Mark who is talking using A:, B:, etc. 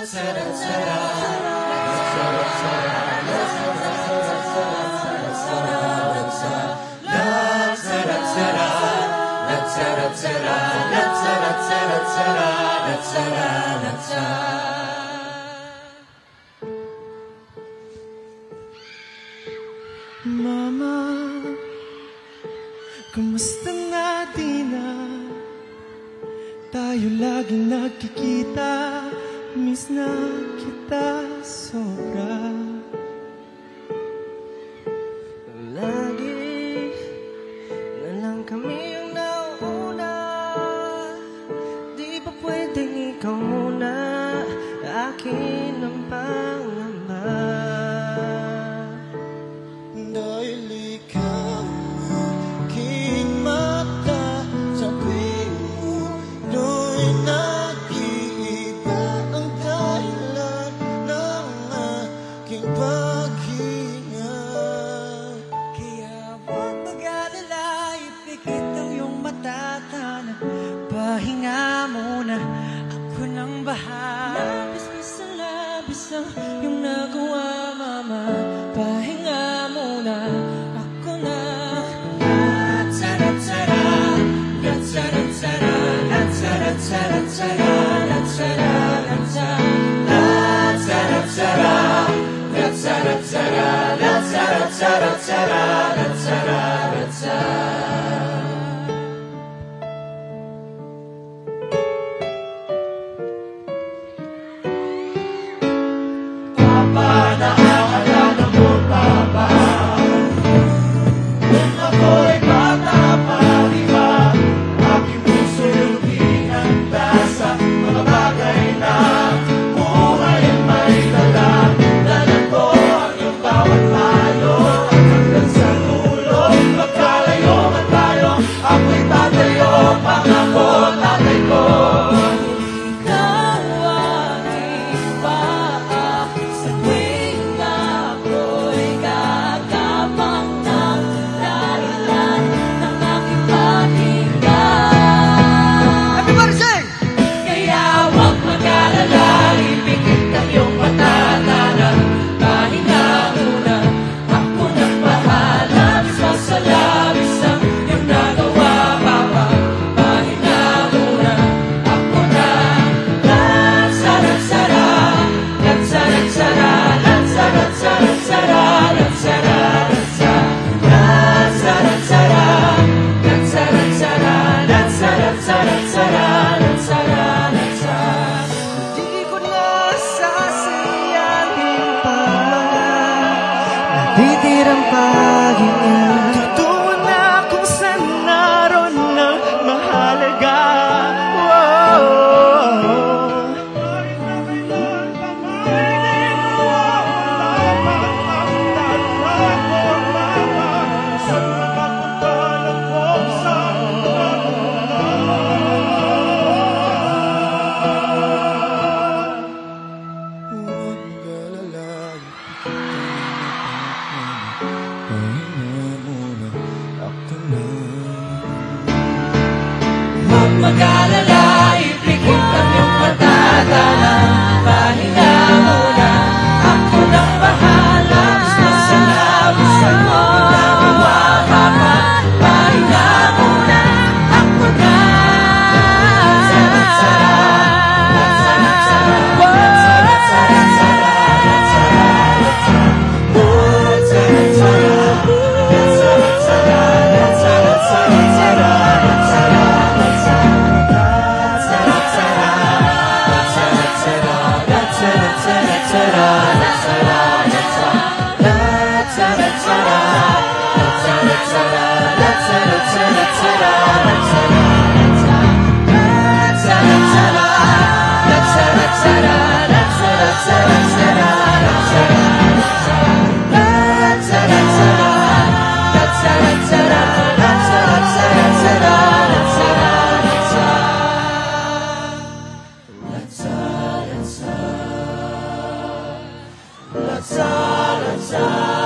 A: Mama, kumusta na di na tayo laging nagkikita? Miss na kita sobra. Lagi na lang kami ang nauna. Di ba pwedeng ikaw muna? Akin ang pangamba. Dahil ikaw aking mata, sabi mo do'y nag-iiba ang dahilan ng aking paghinga. Kaya huwag mag-alala, ipikit ang iyong mata, na pahinga muna, ako nang bahala. Labis ang labis ang iyong nagawa, mama, pahinga muna, ako na. La-tsara-tsara, la-tsara-tsara, la-tsara-tsara, la-tsara-tsara, la-tsara-tsara, la-tsara-tsara, la-tsara-tsara, la-tsara-tsara. Titirang pahinga, tutuwa na kung saan naroon ng mahalaga. Mag-alala, ipikit ang iyong mata, pahinga muna, ako nang bahala. Sa labis ang nagawa, papa, pahinga muna, ako na. Let's